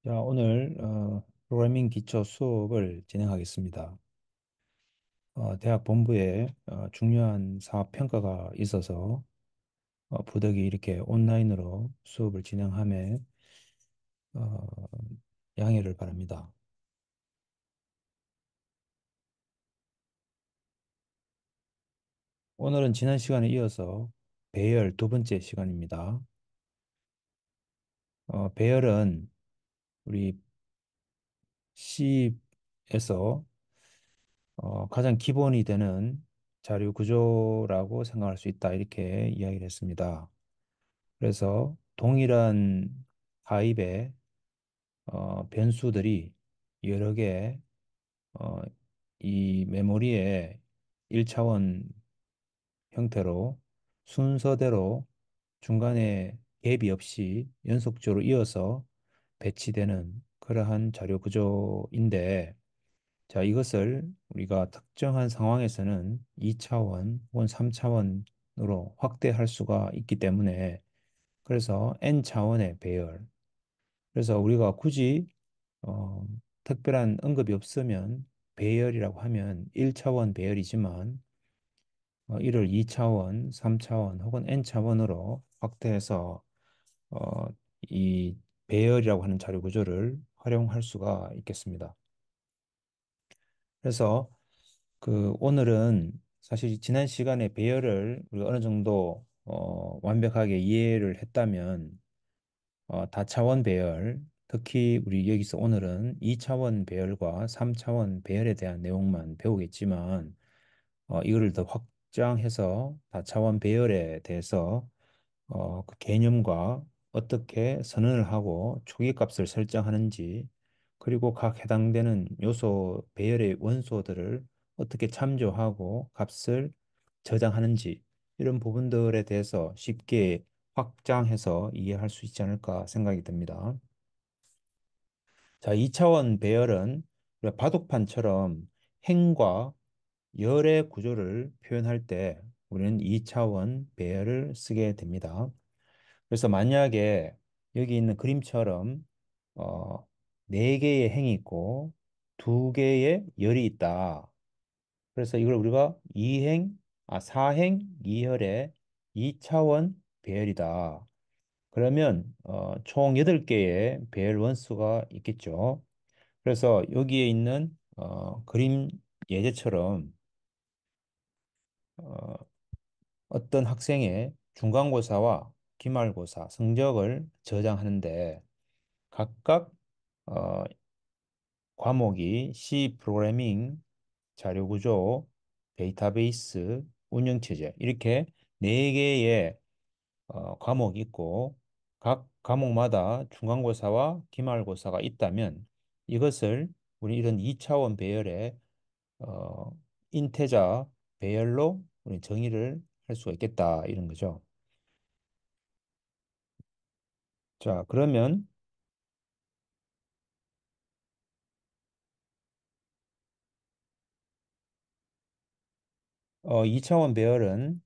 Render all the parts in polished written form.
자, 오늘 프로그래밍 기초 수업을 진행하겠습니다. 대학 본부에 중요한 사업 평가가 있어서 부득이 이렇게 온라인으로 수업을 진행함에 어, 양해를 바랍니다. 오늘은 지난 시간에 이어서 배열 두 번째 시간입니다. 배열은 우리 C에서 가장 기본이 되는 자료 구조라고 생각할 수 있다. 이렇게 이야기를 했습니다. 그래서 동일한 타입의 변수들이 여러 개, 어, 이 메모리에 1차원 형태로 순서대로 중간에 갭이 없이 연속적으로 이어서 배치되는 그러한 자료 구조인데, 자, 이것을 우리가 특정한 상황에서는 2차원 혹은 3차원으로 확대할 수가 있기 때문에 그래서 N차원의 배열. 그래서 우리가 굳이 어, 특별한 언급이 없으면 배열이라고 하면 1차원 배열이지만 이를 2차원, 3차원 혹은 N차원으로 확대해서 어, 이 배열이라고 하는 자료 구조를 활용할 수가 있겠습니다. 그래서 오늘은 사실 지난 시간에 배열을 우리가 어느 정도 완벽하게 이해를 했다면 다차원 배열, 특히 우리 여기서 오늘은 2차원 배열과 3차원 배열에 대한 내용만 배우겠지만, 이거를 더 확장해서 다차원 배열에 대해서 그 개념과 어떻게 선언을 하고 초기값을 설정하는지, 그리고 각 해당되는 요소 배열의 원소들을 어떻게 참조하고 값을 저장하는지, 이런 부분들에 대해서 쉽게 확장해서 이해할 수 있지 않을까 생각이 듭니다. 자, 2차원 배열은 우리가 바둑판처럼 행과 열의 구조를 표현할 때 우리는 2차원 배열을 쓰게 됩니다. 그래서 만약에 여기 있는 그림처럼 어, 4개의 행이 있고 2개의 열이 있다. 그래서 이걸 우리가 4행 2열의 2차원 배열이다. 그러면 총 8개의 배열 원수가 있겠죠. 그래서 여기에 있는 그림 예제처럼 어, 어떤 학생의 중간고사와 기말고사 성적을 저장하는데 각각 어, 과목이 C 프로그래밍, 자료구조, 데이터베이스, 운영체제 이렇게 네 개의 과목이 있고 각 과목마다 중간고사와 기말고사가 있다면 이것을 우리 이런 2차원 배열의 어, 인테자 배열로 우리 정의를 할 수가 있겠다 이런 거죠. 자, 그러면 2차원 배열은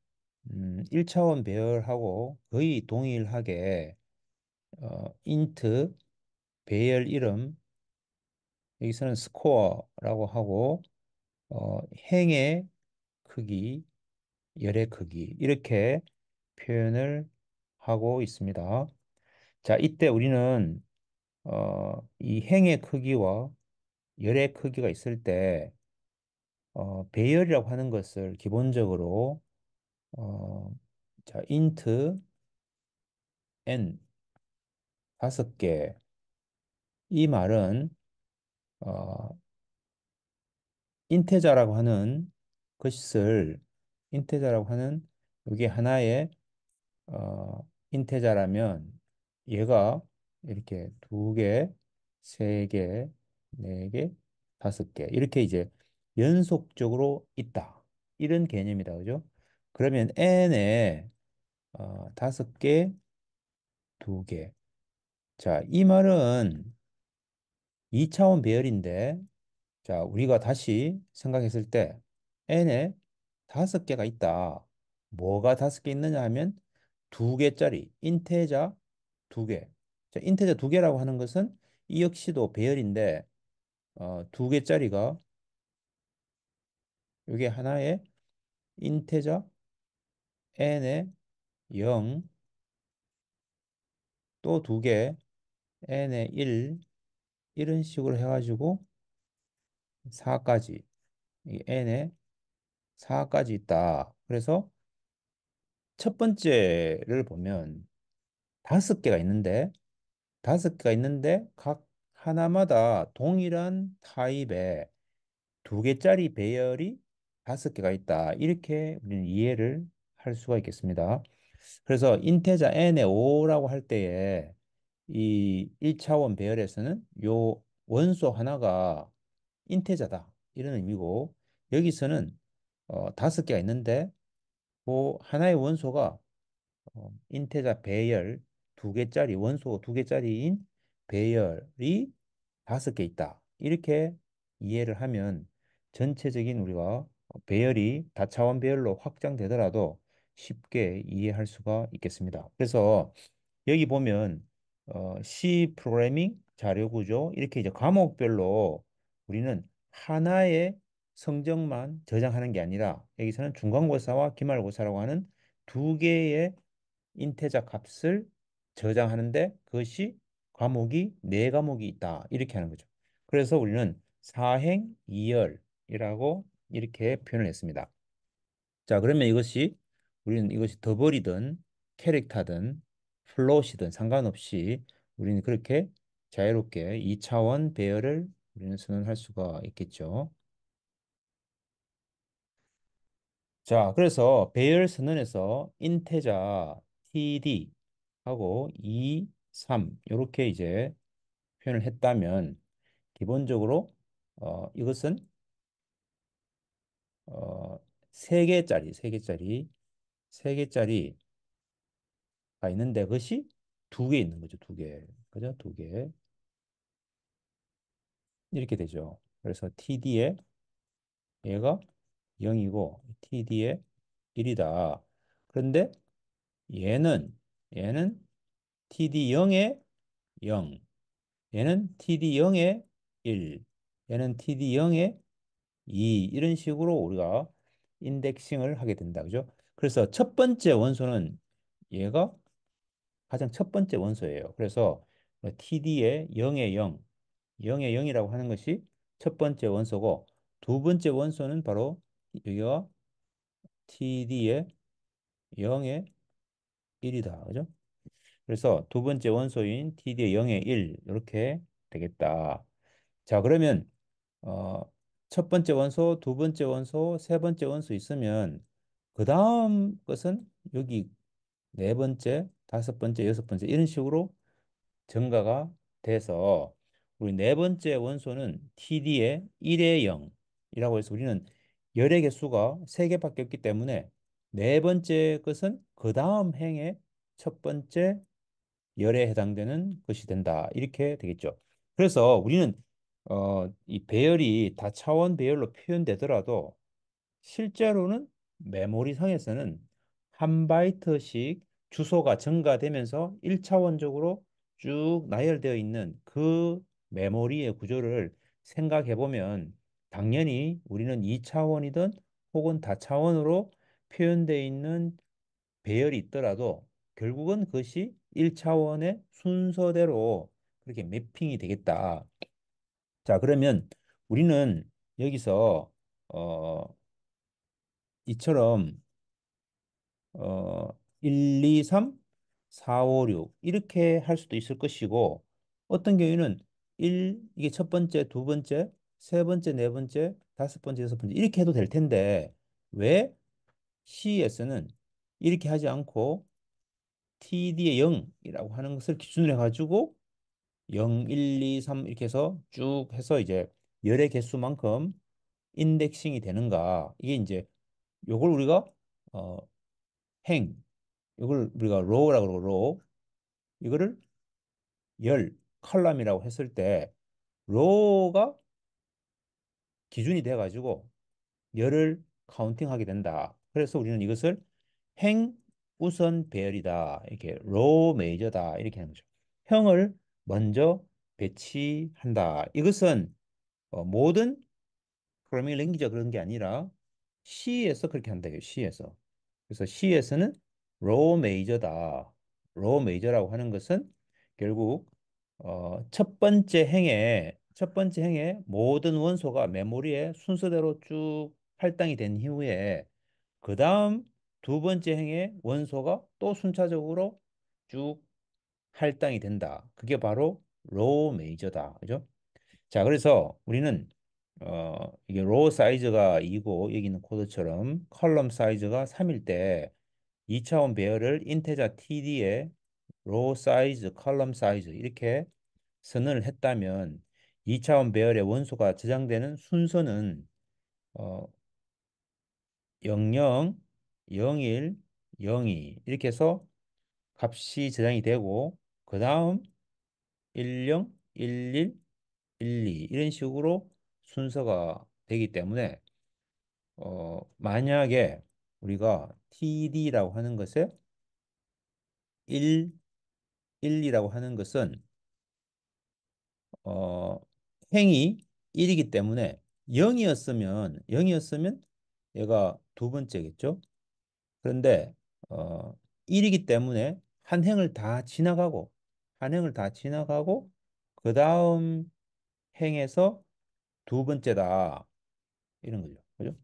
1차원 배열하고 거의 동일하게 인트 배열 이름 여기서는 스코어라고 하고 행의 크기 열의 크기 이렇게 표현을 하고 있습니다. 자, 이때 우리는 이 행의 크기와 열의 크기가 있을 때 배열이라고 하는 것을 기본적으로 어, 자, int n 5개 이 말은 어, 인테자라고 하는 것을 인테자라고 하는 이게 하나의 인테자라면 얘가 이렇게 2개, 3개, 4개, 5개 이렇게 이제 연속적으로 있다. 이런 개념이다. 그죠? 그러면 n에 5개, 2개. 자, 이 말은 2차원 배열인데 자, 우리가 다시 생각했을 때 n에 5개가 있다. 뭐가 5개 있느냐 하면 2개짜리 인테자 2개. 자, 인테자 2개라고 하는 것은 이 역시도 배열인데 두 개짜리가 이게 하나의 인테저 n의 0, 또 두 개 n의 1 이런 식으로 해가지고 4까지 이 n의 4까지 있다. 그래서 첫 번째를 보면 다섯 개가 있는데 다섯 개가 있는데 각 하나마다 동일한 타입의 두 개짜리 배열이 다섯 개가 있다. 이렇게 우리는 이해를 할 수가 있겠습니다. 그래서 인테자 n의 5라고 할 때에 이 1차원 배열에서는 요 원소 하나가 인테자다. 이런 의미고 여기서는 다섯 개가 있는데 그 하나의 원소가 인테자 배열 두 개짜리 원소 두 개짜리인 배열이 다섯 개 있다. 이렇게 이해를 하면 전체적인 우리가 배열이 다차원 배열로 확장되더라도 쉽게 이해할 수가 있겠습니다. 그래서 여기 보면 C 프로그래밍 자료 구조 이렇게 이제 과목별로 우리는 하나의 성적만 저장하는 게 아니라 여기서는 중간고사와 기말고사라고 하는 두 개의 인테자 값을 저장하는데 그것이 과목이 네 과목이 있다. 이렇게 하는 거죠. 그래서 우리는 사행이열이라고 이렇게 표현을 했습니다. 자, 그러면 이것이 우리는 이것이 더블이든 캐릭터든 플롯이든 상관없이 우리는 그렇게 자유롭게 2차원 배열을 우리는 선언할 수가 있겠죠. 자, 그래서 배열 선언에서 인테자 TD 하고 2, 3 이렇게 이제 표현을 했다면 기본적으로 이것은 어, 세 개짜리가 있는데 그것이 두 개 있는 거죠. 두 개. 그죠? 두 개. 이렇게 되죠. 그래서 TD에 얘가 0이고 TD에 1이다. 그런데 얘는 TD 0에 0, 얘는 TD 0에 1, 얘는 TD 0에 2 이런 식으로 우리가 인덱싱을 하게 된다. 그죠? 그래서 첫 번째 원소는 얘가 가장 첫 번째 원소예요. 그래서 TD의 0의 0, 0의 0이라고 하는 것이 첫 번째 원소고 두 번째 원소는 바로 여기가 TD의 0의 1이다. 그죠? 그래서 두 번째 원소인 TD의 0의 1 이렇게 되겠다. 자, 그러면 어, 첫 번째 원소, 두 번째 원소, 세 번째 원소 있으면 그 다음 것은 여기 네 번째, 다섯 번째, 여섯 번째 이런 식으로 증가가 돼서 우리 네 번째 원소는 TD의 1의 0이라고 해서 우리는 열의 개수가 세 개밖에 없기 때문에 네 번째 것은 그 다음 행의 첫 번째 열에 해당되는 것이 된다. 이렇게 되겠죠. 그래서 우리는 이 배열이 다차원 배열로 표현되더라도 실제로는 메모리 상에서는 한 바이트씩 주소가 증가되면서 1차원적으로 쭉 나열되어 있는 그 메모리의 구조를 생각해 보면 당연히 우리는 2차원이든 혹은 다차원으로 표현되어 있는 배열이 있더라도 결국은 그것이 1차원의 순서대로 그렇게 매핑이 되겠다. 자, 그러면 우리는 여기서 이처럼 1, 2, 3, 4, 5, 6 이렇게 할 수도 있을 것이고 어떤 경우에는 이게 첫 번째, 두 번째, 세 번째, 네 번째, 다섯 번째, 여섯 번째 이렇게 해도 될 텐데 왜 CES는 이렇게 하지 않고 TD의 0이라고 하는 것을 기준으로 해가지고 0, 1, 2, 3 이렇게 해서 쭉 해서 이제 열의 개수만큼 인덱싱이 되는가 이게 이제 요걸 우리가 어, 행 이걸 우리가 로우라고 그러고 로우 이거를 열 컬럼이라고 했을 때 로우가 기준이 돼 가지고 열을 카운팅하게 된다. 그래서 우리는 이것을 행 우선 배열이다. 이렇게 로우 메이저다. 이렇게 하는 거죠. 형을 먼저 배치한다. 이것은 모든 프로그래밍 랭귀지가 그런 게 아니라 C에서 그렇게 한다. C에서. 그래서 C에서는 로우 메이저다. 로우 메이저라고 하는 것은 결국 첫 번째 행에 모든 원소가 메모리에 순서대로 쭉 할당이 된 이후에 그 다음 두 번째 행에 원소가 또 순차적으로 쭉 할당이 된다. 그게 바로 로우 메이저다. 그죠? 자, 그래서 우리는 이게 로우 사이즈가 2고 여기 있는 코드처럼 컬럼 사이즈가 3일 때 2차원 배열을 인테자 TD에 로우 사이즈, 컬럼 사이즈 이렇게 선언을 했다면 2차원 배열의 원소가 저장되는 순서는 어, 00, 01, 02 이렇게 해서 값이 저장이 되고 그 다음 10, 11, 12 이런 식으로 순서가 되기 때문에 만약에 우리가 TD라고 하는 것에 1, 1이라고 하는 것은 어, 행이 1이기 때문에 0이었으면 얘가 두 번째겠죠. 그런데 1이기 때문에 한 행을 다 지나가고 그 다음 행에서 두 번째다 이런 거죠. 그죠?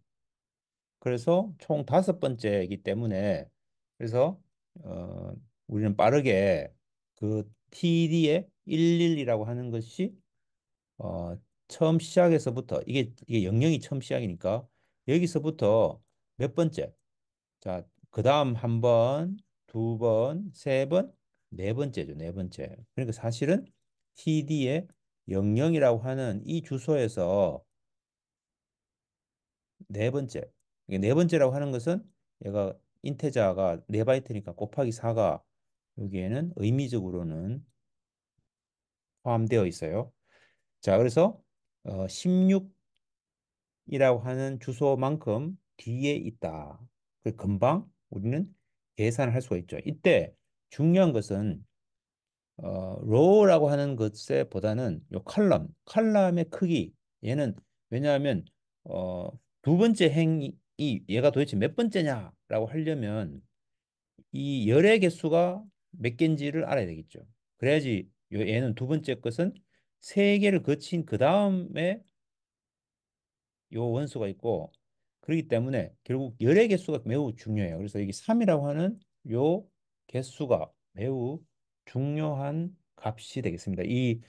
그래서 총 다섯 번째이기 때문에 그래서 어, 우리는 빠르게 그 TD의 11이라고 하는 것이 어, 처음 시작에서부터 이게 영영이 처음 시작이니까 여기서부터 몇 번째? 자, 그 다음 한 번, 두 번, 세 번, 네 번째죠. 네 번째. 그러니까 사실은 TD의 영영이라고 하는 이 주소에서 네 번째. 이게 네 번째라고 하는 것은 얘가 인테자가 네 바이트니까 곱하기 4가 여기에는 의미적으로는 포함되어 있어요. 자, 그래서 16이라고 하는 주소만큼 뒤에 있다. 그 금방 우리는 계산을 할 수가 있죠. 이때 중요한 것은 로우라고 하는 것에 보다는 요 칼럼의 크기 얘는 왜냐하면 두 번째 행이 얘가 도대체 몇 번째냐라고 하려면 이 열의 개수가 몇 개인지를 알아야 되겠죠. 그래야지 얘는 두 번째 것은 세 개를 거친 그 다음에 요 원소가 있고 그렇기 때문에 결국 열의 개수가 매우 중요해요. 그래서 여기 3이라고 하는 요 개수가 매우 중요한 값이 되겠습니다. 이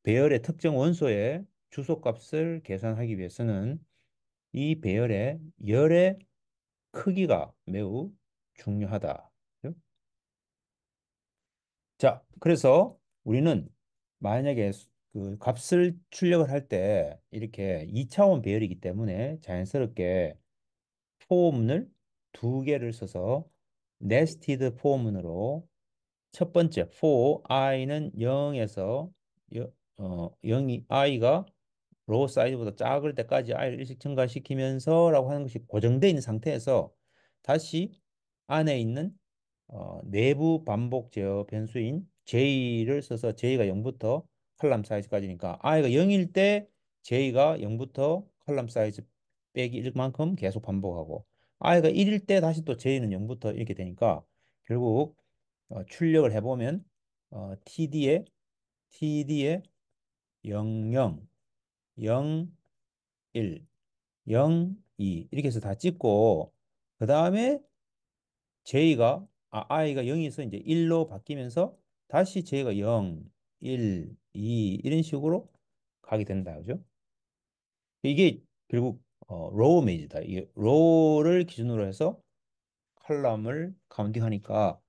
배열의 특정 원소의 주소값을 계산하기 위해서는 이 배열의 열의 크기가 매우 중요하다. 자, 그래서 우리는 만약에 그 값을 출력을 할 때 이렇게 2차원 배열이기 때문에 자연스럽게 포문을 두 개를 써서 네스티드 포문으로 첫 번째 for i는 0에서 0이 i가 로 사이즈보다 작을 때까지 i를 일씩 증가시키면서라고 하는 것이 고정되어 있는 상태에서 다시 안에 있는 내부 반복 제어 변수인 j를 써서 j가 0부터 컬럼 사이즈까지니까 i가 0일 때 j가 0부터 컬럼 사이즈 빼기 1만큼 계속 반복하고 i가 1일 때 다시 또 j는 0부터 이렇게 되니까 결국 출력을 해보면 TD에 00, 0, 1, 0, 2 이렇게 해서 다 찍고 그 다음에 i가 0에서 이제 1로 바뀌면서 다시 j가 0, 1, 2 이런 식으로 가게 된다. 그죠? 이게 결국 로우 메이지다. 이게 로우를 기준으로 해서 컬럼을 카운팅하니까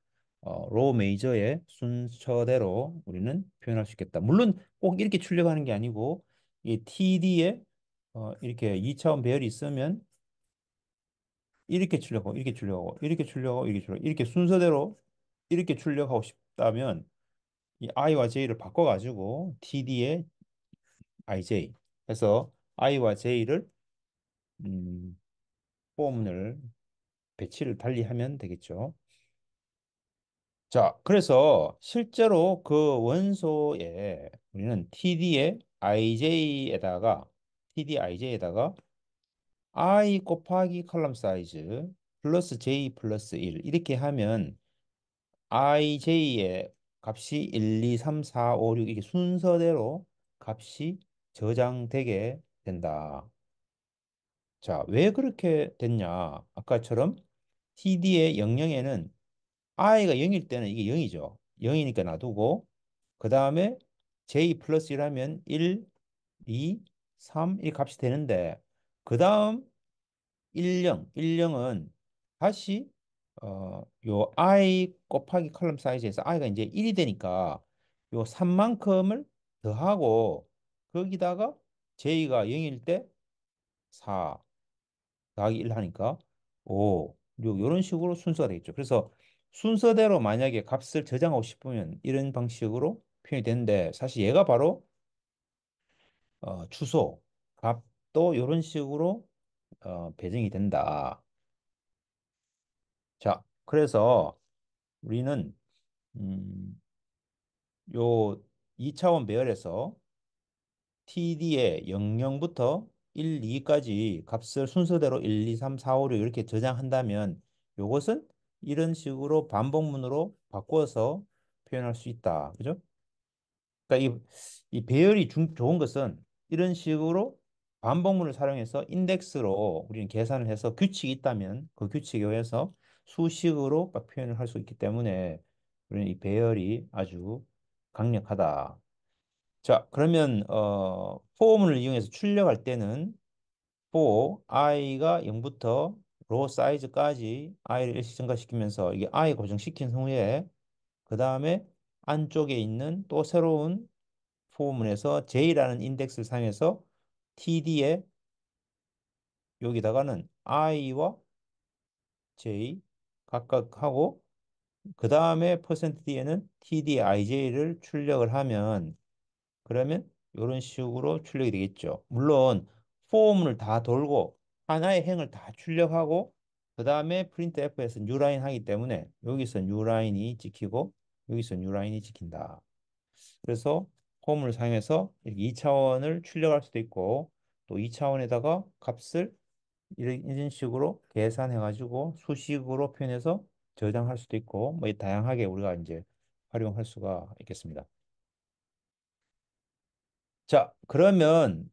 로우 메이저의 순서대로 우리는 표현할 수 있겠다. 물론 꼭 이렇게 출력하는 게 아니고 이 TD에 이렇게 2차원 배열이 있으면 이렇게 출력하고 이렇게 출력하고 이렇게 출력하고 이렇게 출력 이렇게 순서대로 이렇게 출력하고 싶다면 이 i와 j를 바꿔가지고 TD에 ij 해서 i와 j를 음, 포문을 배치를 달리 하면 되겠죠. 자, 그래서 실제로 그 원소에 우리는 TD의 IJ에다가 TDIJ에다가 I 곱하기 컬럼 사이즈 플러스 J 플러스 1 이렇게 하면 IJ의 값이 1, 2, 3, 4, 5, 6 이게 순서대로 값이 저장되게 된다. 자, 왜 그렇게 됐냐? 아까처럼 TD의 00에는 i가 0일 때는 이게 0이죠. 0이니까 놔두고 그 다음에 j 플러스 1하면 1, 2, 3 이 값이 되는데 그 다음 10, 10은 다시 요 i 곱하기 컬럼 사이즈에서 i가 이제 1이 되니까 요 3만큼을 더하고 거기다가 j가 0일 때 4 더하기 1 하니까 5, 6 이런 식으로 순서가 되겠죠. 그래서 순서대로 만약에 값을 저장하고 싶으면 이런 방식으로 표현이 되는데 사실 얘가 바로 주소, 값도 이런 식으로 배정이 된다. 자, 그래서 우리는 요 2차원 배열에서 TD의 00부터 1, 2까지 값을 순서대로 1, 2, 3, 4, 5, 6 이렇게 저장한다면 요것은 이런 식으로 반복문으로 바꿔서 표현할 수 있다. 그죠? 그러니까 이 배열이 좋은 것은 이런 식으로 반복문을 사용해서 인덱스로 우리는 계산을 해서 규칙이 있다면 그 규칙에 의해서 수식으로 막 표현을 할 수 있기 때문에 우리는 이 배열이 아주 강력하다. 자, 그러면 포문을 이용해서 출력할 때는 for i가 0부터 로 사이즈까지 i를 일씩 증가시키면서 이게 i 고정시킨 후에 그 다음에 안쪽에 있는 또 새로운 포문에서 j라는 인덱스를 사용해서 td에 여기다가는 i와 j 각각 하고 그 다음에 %d에는 td ij를 출력을 하면 그러면 이런 식으로 출력이 되겠죠. 물론 포문을 다 돌고 하나의 행을 다 출력하고 그 다음에 printf에서 뉴라인 하기 때문에 여기서 뉴라인이 찍히고 여기서 뉴라인이 찍힌다. 그래서 폼을 사용해서 이렇게 2차원을 출력할 수도 있고 또 2차원에다가 값을 이런 식으로 계산해 가지고 수식으로 표현해서 저장할 수도 있고 뭐 다양하게 우리가 이제 활용할 수가 있겠습니다. 자, 그러면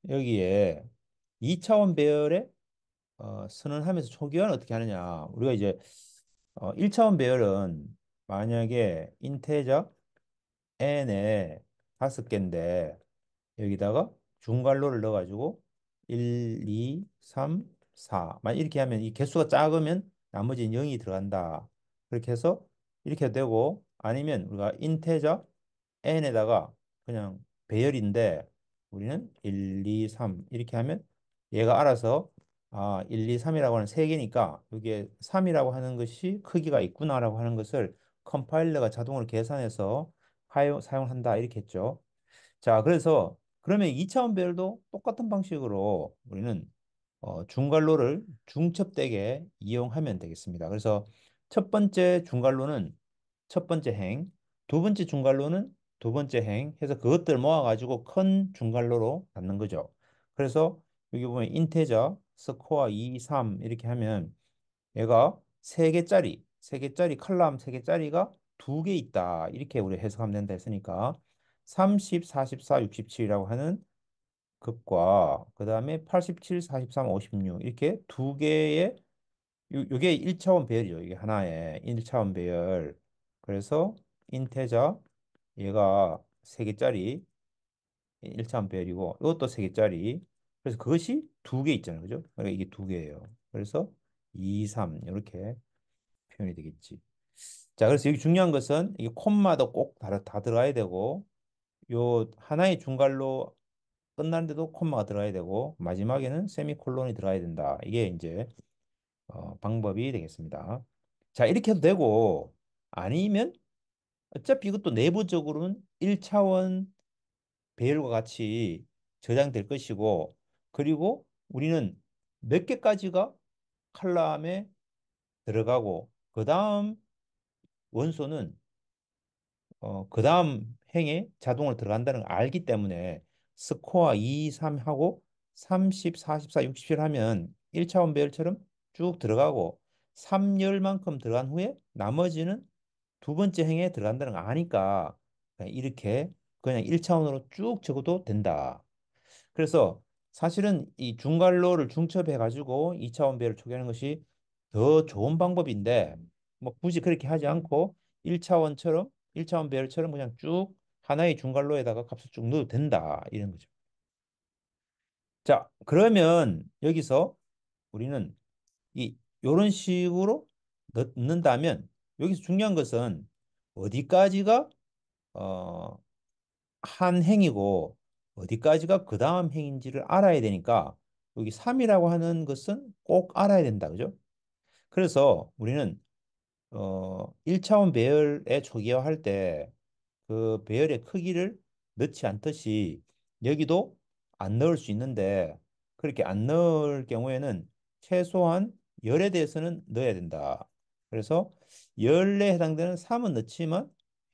여기에 2차원 배열에 선언하면서 초기화는 어떻게 하느냐? 우리가 이제 1차원 배열은 만약에 인테저 n에 5개인데 여기다가 중괄호를 넣어가지고 1, 2, 3, 4. 만 이렇게 하면 이 개수가 작으면 나머지는 0이 들어간다. 그렇게 해서 이렇게 해도 되고 아니면 우리가 인테저 n에다가 그냥 배열인데 우리는 1, 2, 3 이렇게 하면 얘가 알아서 1, 2, 3이라고 하는 세 개니까 여기에 3이라고 하는 것이 크기가 있구나라고 하는 것을 컴파일러가 자동으로 계산해서 사용한다 이렇게 했죠. 자, 그래서 그러면 2차원 배열도 똑같은 방식으로 우리는 중괄호를 중첩되게 이용하면 되겠습니다. 그래서 첫 번째 중괄호는 첫 번째 행, 두 번째 중괄호는 두 번째 행 해서 그것들 모아가지고 큰 중괄호로 갖는 거죠. 그래서 여기 보면 인테저, 스코어 2, 3 이렇게 하면 얘가 세 개짜리 컬럼 세 개짜리가 두 개 있다. 이렇게 우리 해석하면 된다 했으니까 30, 44, 67이라고 하는 극과 그다음에 87, 43, 56 이렇게 두 개의 요게 1차원 배열이죠. 이게 하나의 1차원 배열. 그래서 인테저 얘가 세 개짜리 1차원 배열이고 이것도 세 개짜리. 그래서 그것이 두 개 있잖아요. 그죠? 그러니까 이게 두 개예요. 그래서 2, 3 이렇게 표현이 되겠지. 자, 그래서 여기 중요한 것은 이 콤마도 꼭 다 들어가야 되고 요 하나의 중괄호 끝나는데도 콤마가 들어가야 되고 마지막에는 세미콜론이 들어가야 된다. 이게 이제 방법이 되겠습니다. 자, 이렇게 해도 되고 아니면 어차피 이것도 내부적으로는 1차원 배열과 같이 저장될 것이고 그리고 우리는 몇 개까지가 칼럼에 들어가고 그다음 원소는 그 다음 행에 자동으로 들어간다는 걸 알기 때문에 스코어 2, 3 하고 30, 44, 67 하면 1차원 배열처럼 쭉 들어가고 3열만큼 들어간 후에 나머지는 두 번째 행에 들어간다는 거 아니까 그냥 이렇게 그냥 1차원으로 쭉 적어도 된다. 그래서 사실은 이 중괄호를 중첩해 가지고 2차원 배열을 초기하는 것이 더 좋은 방법인데 뭐 굳이 그렇게 하지 않고 1차원처럼 1차원 배열처럼 그냥 쭉 하나의 중괄호에다가 값을 쭉 넣어도 된다 이런 거죠. 자, 그러면 여기서 우리는 이 요런 식으로 넣는다면 여기서 중요한 것은 어디까지가 어, 한 행이고 어디까지가 그 다음 행인지를 알아야 되니까 여기 3이라고 하는 것은 꼭 알아야 된다. 그죠? 그래서 우리는 1차원 배열의 초기화할 때 그 배열의 크기를 넣지 않듯이 여기도 안 넣을 수 있는데 그렇게 안 넣을 경우에는 최소한 열에 대해서는 넣어야 된다. 그래서 열에 해당되는 3은 넣지만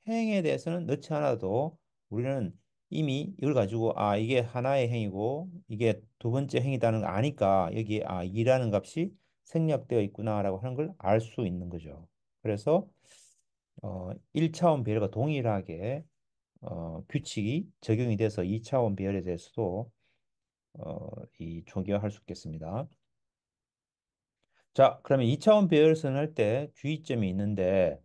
행에 대해서는 넣지 않아도 우리는 이미 이걸 가지고 아 이게 하나의 행이고 이게 두 번째 행이라는 걸 아니까 여기에 아 2라는 값이 생략되어 있구나라고 하는 걸 알 수 있는 거죠. 그래서 1차원 배열과 동일하게 규칙이 적용이 돼서 2차원 배열에 대해서도 이 초기화할 수 있겠습니다. 자, 그러면 2차원 배열선을 할 때 주의점이 있는데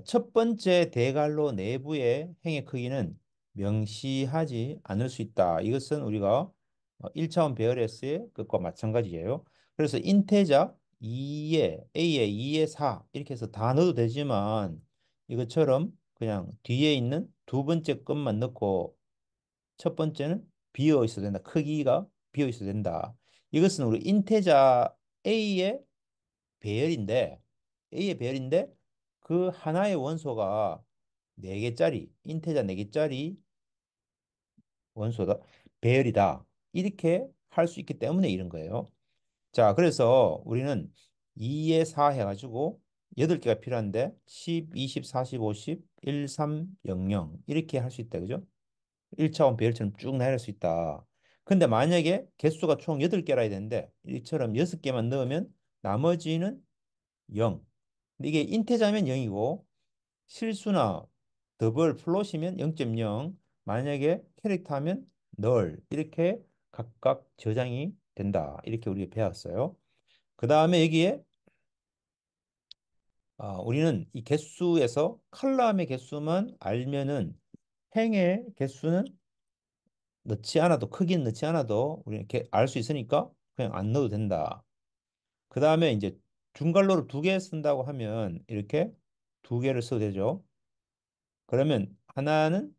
첫 번째 대괄호 내부의 행의 크기는 명시하지 않을 수 있다. 이것은 우리가 1차원 배열에서의 것과 마찬가지예요. 그래서 인테자 2에 A에 2에 4 이렇게 해서 다 넣어도 되지만 이것처럼 그냥 뒤에 있는 두 번째 것만 넣고 첫 번째는 비어 있어야 된다. 크기가 비어 있어야 된다. 이것은 우리 인테자 A의 배열인데 A의 배열인데 그 하나의 원소가 4개짜리 인테자 4개짜리 원소다. 배열이다. 이렇게 할 수 있기 때문에 이런 거예요. 자, 그래서 우리는 2에 4 해가지고 8개가 필요한데 10, 20, 40, 50, 1, 3, 0, 0 이렇게 할 수 있다. 그죠? 1차원 배열처럼 쭉 나열할 수 있다. 근데 만약에 개수가 총 8개라 해야 되는데 이처럼 6개만 넣으면 나머지는 0. 근데 이게 인테자면 0이고 실수나 더블 플롯이면 0.0, 만약에 캐릭터 하면 널 이렇게 각각 저장이 된다. 이렇게 우리가 배웠어요. 그 다음에 여기에 우리는 이 개수에서 컬럼의 개수만 알면은 행의 개수는 넣지 않아도 크기는 넣지 않아도 우리는 이렇게 알 수 있으니까 그냥 안 넣어도 된다. 그 다음에 이제 중괄호를 2개 쓴다고 하면 이렇게 2개를 써도 되죠. 그러면 하나는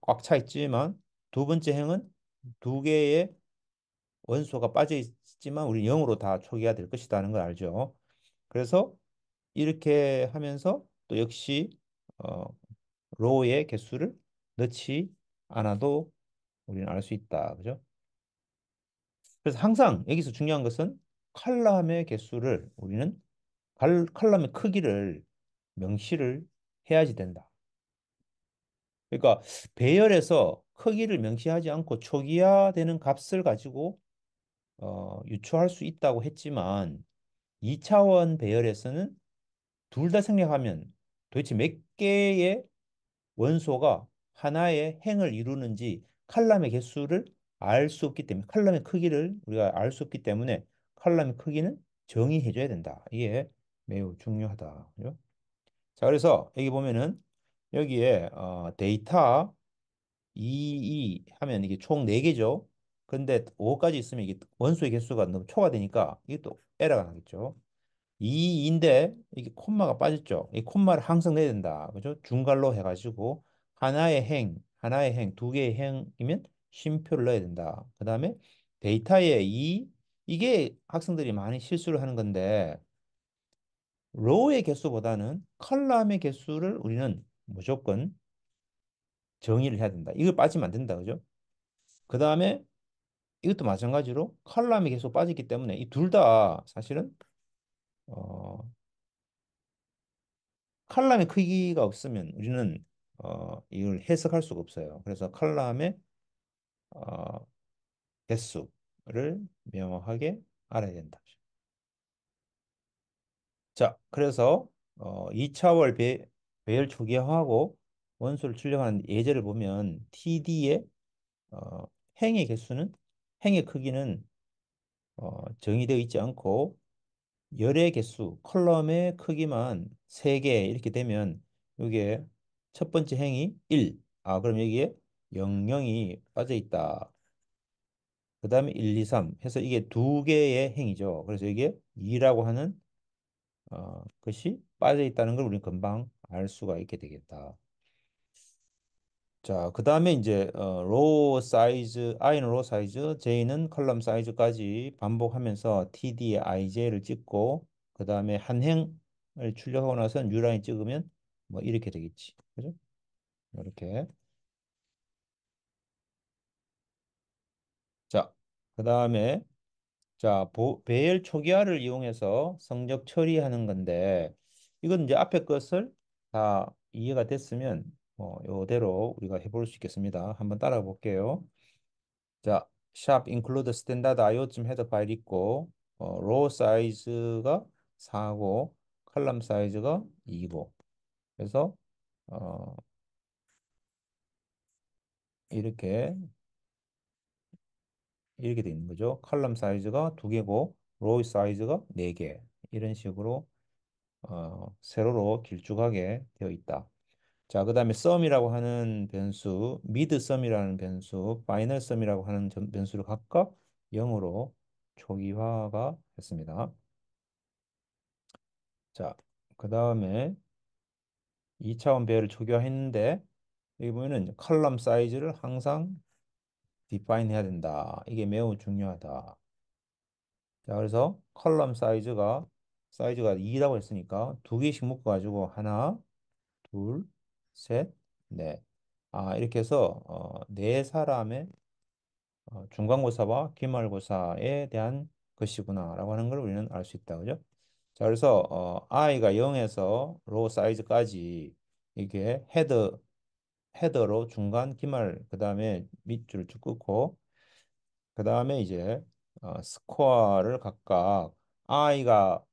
꽉 차 있지만 두 번째 행은 2개의 원소가 빠져 있지만 우리 0으로 다 초기화 될 것이라는 걸 알죠. 그래서 이렇게 하면서 또 역시 어, 로우의 개수를 넣지 않아도 우리는 알 수 있다. 그죠? 그래서 항상 여기서 중요한 것은 칼럼의 개수를 우리는 칼럼의 크기를 명시를 해야지 된다. 그러니까 배열에서 크기를 명시하지 않고 초기화되는 값을 가지고 유추할 수 있다고 했지만 2차원 배열에서는 둘 다 생략하면 도대체 몇 개의 원소가 하나의 행을 이루는지 칼럼의 개수를 알 수 없기 때문에 칼럼의 크기를 우리가 알 수 없기 때문에 칼럼의 크기는 정의해줘야 된다. 이게 매우 중요하다. 그죠? 자, 그래서 여기 보면은 여기에 데이터 2 하면 이게 총 4개죠. 근데 5까지 있으면 이게 원소의 개수가 너무 초과되니까 이게 또 에러가 나겠죠. 2인데 이게 콤마가 빠졌죠. 이 콤마를 항상 내야 된다. 그죠? 중괄호 해가지고 하나의 행, 2개의 행이면 쉼표를 넣어야 된다. 그 다음에 데이터의 이게 학생들이 많이 실수를 하는 건데 로우의 개수보다는 컬럼의 개수를 우리는 무조건 정의를 해야 된다. 이걸 빠지면 안 된다. 그죠? 그 다음에 이것도 마찬가지로 컬럼이 계속 빠졌기 때문에 이 둘 다 사실은 어, 칼럼의 크기가 없으면 우리는 이걸 해석할 수가 없어요. 그래서 칼럼의 어, 개수를 명확하게 알아야 된다. 자, 그래서 2차원 배열 초기화하고 원소를 출력하는 예제를 보면 TD의 어, 행의 개수는 행의 크기는 정의되어 있지 않고 열의 개수, 컬럼의 크기만 3개 이렇게 되면 이게 첫 번째 행이 1. 아, 그럼 여기에 00이 빠져 있다. 그 다음에 1, 2, 3 해서 이게 두 개의 행이죠. 그래서 이게 2라고 하는 것이 빠져 있다는 걸 우리는 금방 알 수가 있게 되겠다. 자, 그 다음에 이제 로우 사이즈, i는 로우 사이즈, j는 컬럼 사이즈까지 반복하면서 td의 ij를 찍고 그 다음에 한 행을 출력하고 나서 뉴라인 찍으면 뭐 이렇게 되겠지. 그죠? 이렇게. 자, 그 다음에 자, 배열 초기화를 이용해서 성적 처리하는 건데 이건 이제 앞에 것을 다 이해가 됐으면 이대로 우리가 해볼 수 있겠습니다. 한번 따라 볼게요. 자, 샵 include 스탠다드 IO쯤 헤더 파일 있고 로우 사이즈가 4고 컬럼 사이즈가 2고 그래서 어, 이렇게 이렇게 돼 있는 거죠. 컬럼 사이즈가 2개고 로우 사이즈가 4개 이런 식으로 세로로 길쭉하게 되어 있다. 자, 그다음에 썸이라고 하는 변수, 미드 썸이라는 변수, 파이널 썸이라고 하는 변수를 각각 0으로 초기화가 했습니다. 자, 그다음에 2차원 배열을 초기화했는데 여기 보면은 컬럼 사이즈를 항상 디파인 해야 된다. 이게 매우 중요하다. 자, 그래서 컬럼 사이즈가 2라고 했으니까 두 개씩 묶어 가지고 하나, 둘, 셋, 넷. 아, 이렇게 해서 네 사람의 중간고사와 기말고사에 대한 것이구나라고 하는 걸 우리는 알 수 있다. 그죠? 자, 그래서 i가 0에서 로 사이즈까지 이게 헤더로 중간 기말 그다음에 밑줄을 쭉 긋고 그다음에 이제 스코어를 각각 i가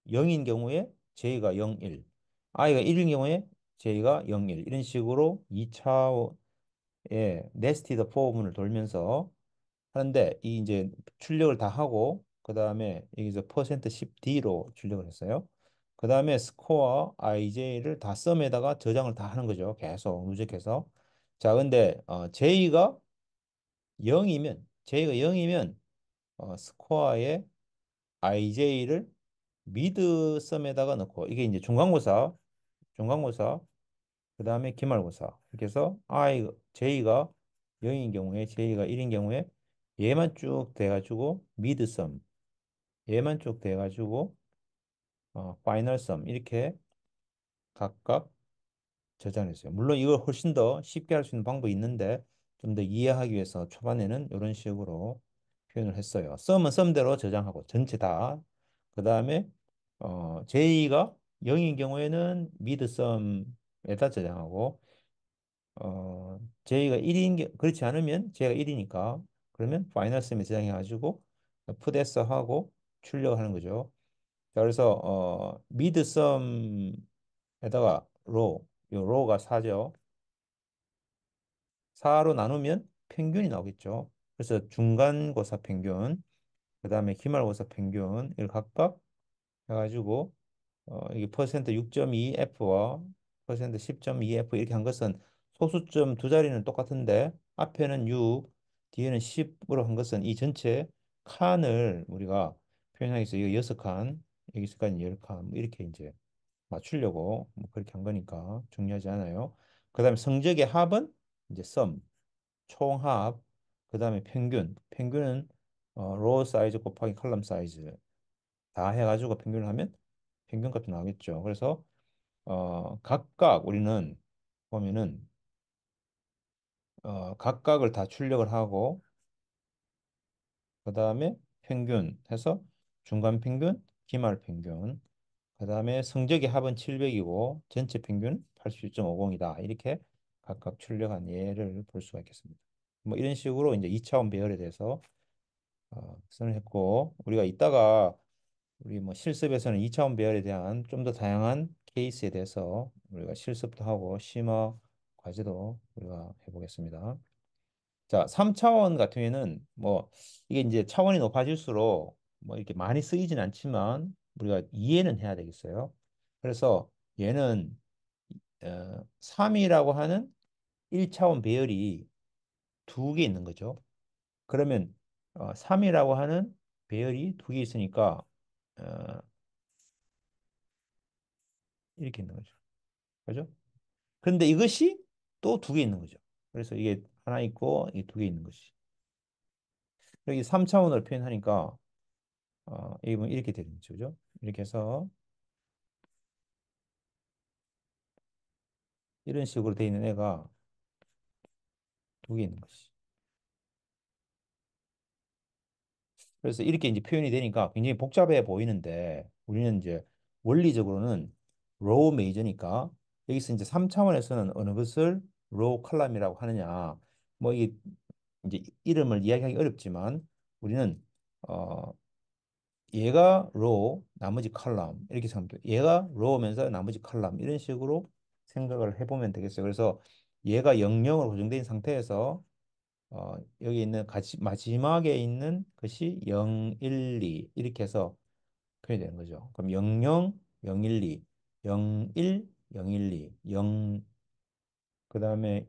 0인 경우에 j가 0, 1, i가 1인 경우에 j가 0, 1 이런 식으로 2차의 네스티드 포문을 돌면서 하는데 이 이제 출력을 다 하고 그다음에 여기서 퍼센트 10D로 출력을 했어요. 그다음에 스코어 IJ를 다 썸에다가 저장을 다 하는 거죠. 계속 누적해서. 자, 근데 J가 0이면 스코어의 IJ를 미드 썸에다가 넣고 이게 이제 중간고사 그다음에 기말고사. 이렇게 해서 J가 0인 경우에 J가 1인 경우에 얘만 쭉 돼가지고 미드썸 얘만 쭉 돼가지고 파이널 썸 이렇게 각각 저장했어요. 물론 이걸 훨씬 더 쉽게 할 수 있는 방법이 있는데 좀 더 이해하기 위해서 초반에는 이런 식으로 표현을 했어요. 썸은 썸대로 저장하고 전체 다. 그다음에 J가 0인 경우에는 미드썸에다 저장하고 저희가 1인 그렇지 않으면 제가 1이니까 그러면 파이널 셈에 저장해 가지고 푸데스 하고 출력하는 거죠. 자, 그래서 미드 썸에다가 요 로가 4죠. 4로 나누면 평균이 나오겠죠. 그래서 중간고사 평균, 그다음에 기말고사 평균 이걸 각각 해가지고 이게 퍼센트 6.2F와 퍼센트 10.2F 이렇게 한 것은 소수점 두 자리는 똑같은데 앞에는 6, 뒤에는 10으로 한 것은 이 전체 칸을 우리가 표현하기 위해서 이거 6칸, 여기서까지 10칸 뭐 이렇게 이제 맞추려고 뭐 그렇게 한 거니까 중요하지 않아요. 그다음에 성적의 합은 이제 총합, 그다음에 평균은 로우 사이즈 곱하기 컬럼 사이즈 다 해가지고 평균을 하면 평균값이 나오겠죠. 그래서 각각 우리는 보면은 각각을 다 출력을 하고 그 다음에 평균 해서 중간 평균, 기말 평균 그다음에 성적의 합은 700이고 전체 평균 87.50이다. 이렇게 각각 출력한 예를 볼 수가 있겠습니다. 뭐 이런 식으로 이제 2차원 배열에 대해서 선을 했고 우리가 이따가 우리 뭐 실습에서는 2차원 배열에 대한 좀 더 다양한 케이스에 대해서 우리가 실습도 하고 심화 과제도 우리가 해보겠습니다. 자, 3차원 같은 경우에는 뭐 이게 이제 차원이 높아질수록 뭐 이렇게 많이 쓰이진 않지만 우리가 이해는 해야 되겠어요. 그래서 얘는 3이라고 하는 1차원 배열이 두 개 있는 거죠. 그러면 3이라고 하는 배열이 두 개 있으니까 어, 이렇게 있는 거죠. 그죠? 근데 이것이 또 두 개 있는 거죠. 그래서 이게 하나 있고 이 두 개 있는 것이. 여기 3차원으로 표현하니까 이게 뭐 이렇게 되는 거죠. 그죠? 이렇게 해서 이런 식으로 돼 있는 애가 두 개 있는 것이. 그래서 이렇게 이제 표현이 되니까 굉장히 복잡해 보이는데 우리는 이제 원리적으로는 로우 메이저니까 여기서 이제 3차원에서는 어느 것을 로우 칼럼이라고 하느냐 뭐 이게 이제 이름을 이야기하기 어렵지만 우리는 어 얘가 로우 나머지 칼럼 이렇게 생각해요. 얘가 로우면서 나머지 칼럼 이런 식으로 생각을 해보면 되겠어요. 그래서 얘가 00으로 고정된 상태에서 여기 있는 마지막에 있는 것이 0, 1, 2 이렇게 해서 표현이 되는 거죠. 그럼 00, 012, 01, 012, 0 그다음에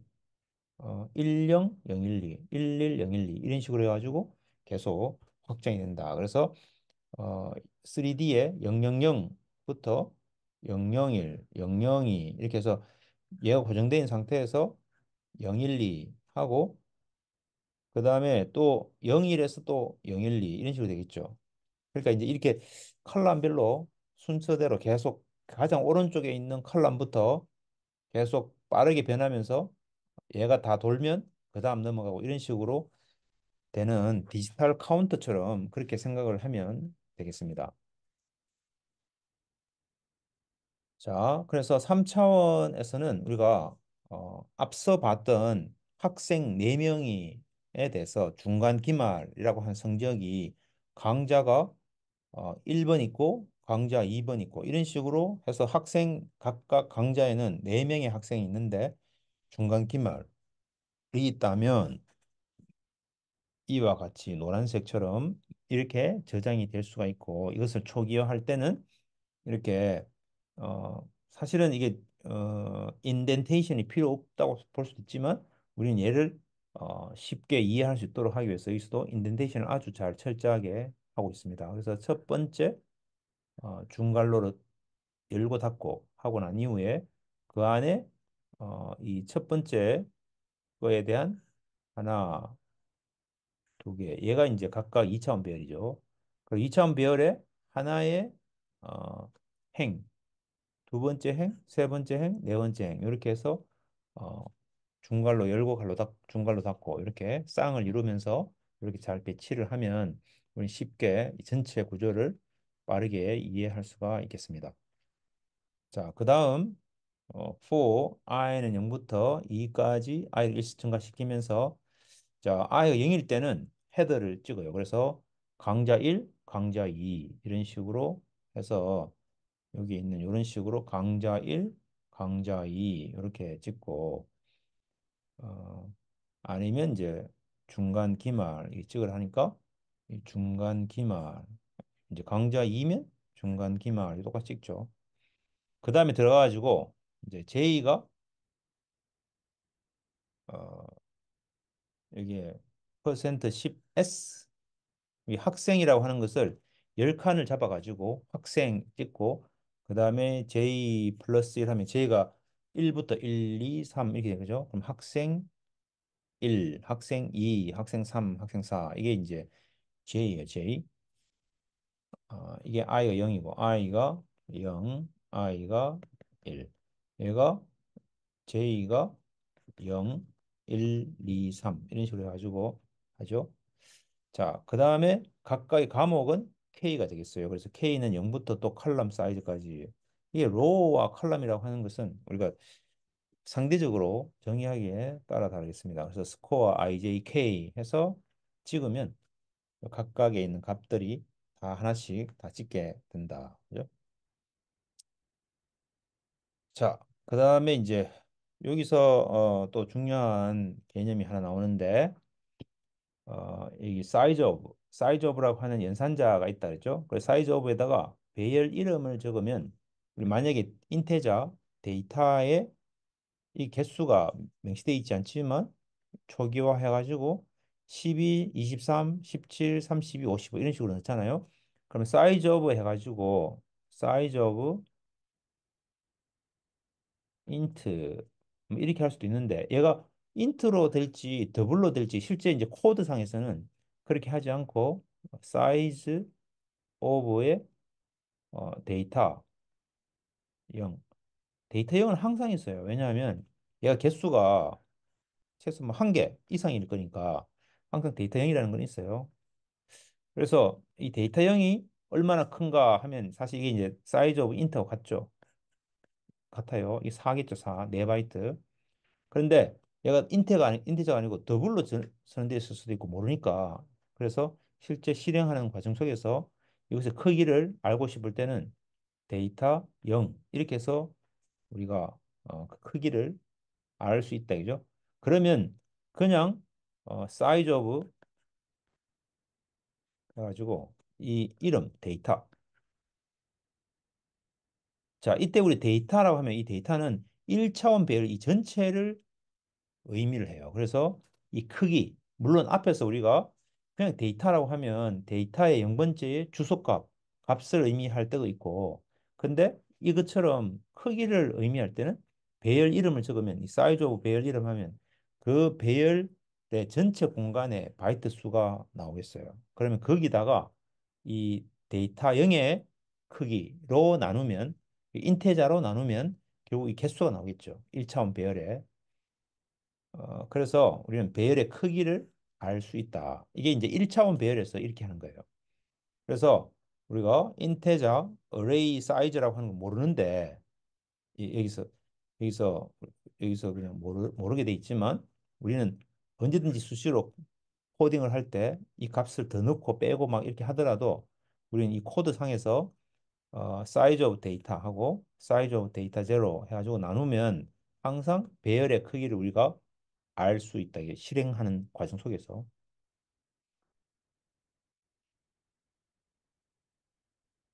10, 012, 11, 012 이런 식으로 해가지고 계속 확장이 된다. 그래서 3D에 000부터 001, 002 이렇게 해서 얘가 고정된 상태에서 012 하고 그 다음에 또 0일에서 또 012 이런 식으로 되겠죠. 그러니까 이제 이렇게 컬럼별로 순서대로 계속 가장 오른쪽에 있는 컬럼부터 계속 빠르게 변하면서 얘가 다 돌면 그 다음 넘어가고 이런 식으로 되는 디지털 카운터처럼 그렇게 생각을 하면 되겠습니다. 자, 그래서 3차원에서는 우리가 앞서 봤던 학생 4명이에 대해서 중간 기말이라고 한 성적이 강자가 1번 있고 강자 2번 있고 이런 식으로 해서 학생 각각 강자에는 4명의 학생이 있는데 중간 기말이 있다면 이와 같이 노란색처럼 이렇게 저장이 될 수가 있고 이것을 초기화할 때는 이렇게 사실은 이게 인덴테이션이 필요 없다고 볼 수도 있지만 우리는 얘를 쉽게 이해할 수 있도록 하기 위해서 여기서도 인덴테이션을 아주 잘 철저하게 하고 있습니다. 그래서 첫 번째 중괄호를 열고 닫고 하고 난 이후에 그 안에 이 첫 번째 거에 대한 하나, 두 개. 얘가 이제 각각 2차원 배열이죠. 그 2차원 배열에 하나의 어, 행, 두 번째 행, 세 번째 행, 네 번째 행 이렇게 해서 어, 중괄호 열고 갈로 닫 중괄호 닫고 이렇게 쌍을 이루면서 이렇게 잘 배치를 하면 우리 쉽게 이 전체 구조를 빠르게 이해할 수가 있겠습니다. 자, 그다음 for i는 0부터 2까지 i를 일시 증가시키면서 자, i가 0일 때는 헤더를 찍어요. 그래서 강자 1, 강자 2 이런 식으로 해서 여기 있는 이런 식으로 강자 1, 강자 2 이렇게 찍고 어, 아니면 이제 중간 기말 이 찍으려 하니까 이 중간 기말 이제 강자 2면 중간 기말 똑같이 찍죠. 그 다음에 들어가가지고 이제 J가 어, 여기에 퍼센트 10S 이 학생이라고 하는 것을 10칸을 잡아가지고 학생 찍고 그 다음에 J 플러스 1 하면 J가 1부터 1, 2, 3 이렇게 되죠. 그럼 학생 1, 학생 2, 학생 3, 학생 4 이게 이제 J예요. J. 이게 I가 0이고 I가 0, I가 1. 얘가 J가 0, 1, 2, 3 이런 식으로 해가지고 하죠. 자, 그 다음에 각각의 과목은 K가 되겠어요. 그래서 K는 0부터 또 컬럼 사이즈까지. 이게 로우와 컬럼이라고 하는 것은 우리가 상대적으로 정의하기에 따라 다르겠습니다. 그래서 스코어 IJK 해서 찍으면 각각에 있는 값들이 다 하나씩 다 찍게 된다. 그죠? 자, 그 다음에 이제 여기서 또 중요한 개념이 하나 나오는데 이 사이즈 오브라고 하는 연산자가 있다 그랬죠? 그 사이즈 오브에다가 배열 이름을 적으면 우리 만약에 인테자 데이터에 이 개수가 명시되어 있지 않지만 초기화 해가지고 12, 23, 17, 32, 55 이런 식으로 넣잖아요. 그러면 사이즈 오브 해가지고 사이즈 오브 인트 뭐 이렇게 할 수도 있는데 얘가 인트로 될지 더블로 될지 실제 이제 코드상에서는 그렇게 하지 않고 사이즈 오브의 데이터 0 데이터 0은 항상 있어요. 왜냐하면 얘가 개수가 최소 뭐 한 개 이상일 거니까 항상 데이터 0이라는 건 있어요. 그래서 이 데이터 0이 얼마나 큰가 하면 사실 이게 이제 사이즈 오브 인트와 같아요. 이 4겠죠, 4. 4바이트. 그런데 얘가 인티저가 아니고 더블로 선언되어 있을 수도 있고 모르니까 그래서 실제 실행하는 과정 속에서 이것의 크기를 알고 싶을 때는 데이터 0 이렇게 해서 우리가 그 크기를 알 수 있다 그죠? 그러면 그냥 사이즈 오브 해가지고 이 이름 데이터 자 이때 우리 데이터라고 하면 이 데이터는 1차원 배열 이 전체를 의미를 해요. 그래서 이 크기, 물론 앞에서 우리가 그냥 데이터라고 하면 데이터의 0번째의 주소값, 값을 의미할 때도 있고, 근데 이것처럼 크기를 의미할 때는 배열 이름을 적으면 이 사이즈 오브 배열 이름 하면 그 배열의 전체 공간의 바이트 수가 나오겠어요. 그러면 거기다가 이 데이터 0의 크기로 나누면 인테자로 나누면 결국 이 개수가 나오겠죠. 1차원 배열에. 그래서 우리는 배열의 크기를 알 수 있다. 이게 이제 1차원 배열에서 이렇게 하는 거예요. 그래서 우리가 인테자 어레이 사이즈라고 하는 거 모르는데 여기서 여기서 여기서 그냥 모르게 돼 있지만 우리는 언제든지 수시로 코딩을 할 때 이 값을 더 넣고 빼고 막 이렇게 하더라도 우리는 이 코드 상에서 사이즈 오브 데이터하고 사이즈 오브 데이터 제로 해가지고 나누면 항상 배열의 크기를 우리가 알 수 있다. 이게 실행하는 과정 속에서.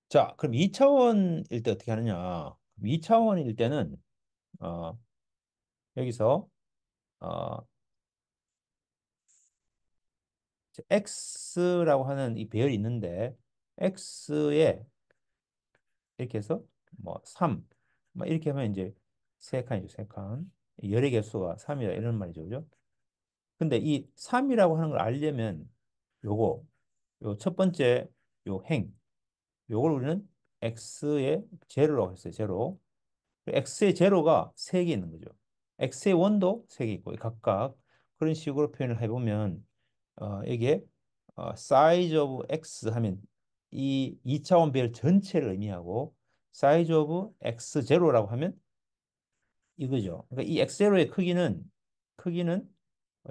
자, 그럼 2차원일 때 어떻게 하느냐? 2차원일 때는 어, 여기서 어, x라고 하는 이 배열이 있는데 x에 이렇게 해서 뭐 3, 뭐 이렇게 하면 이제 세 칸이죠, 세 칸. 열의 개수가 3이다 이런 말이죠, 그죠? 근데 이 3이라고 하는 걸 알려면 요거 요 첫 번째 요 행 요걸 우리는 x의 제로라고 했어요. 제로. x의 제로가 3개 있는 거죠. x의 원도 3개 있고 각각 그런 식으로 표현을 해보면 이게 size of x 하면 이 2차원 배열 전체를 의미하고 size of x 제로라고 하면 이거죠. 그러니까 이 x 제로의 크기는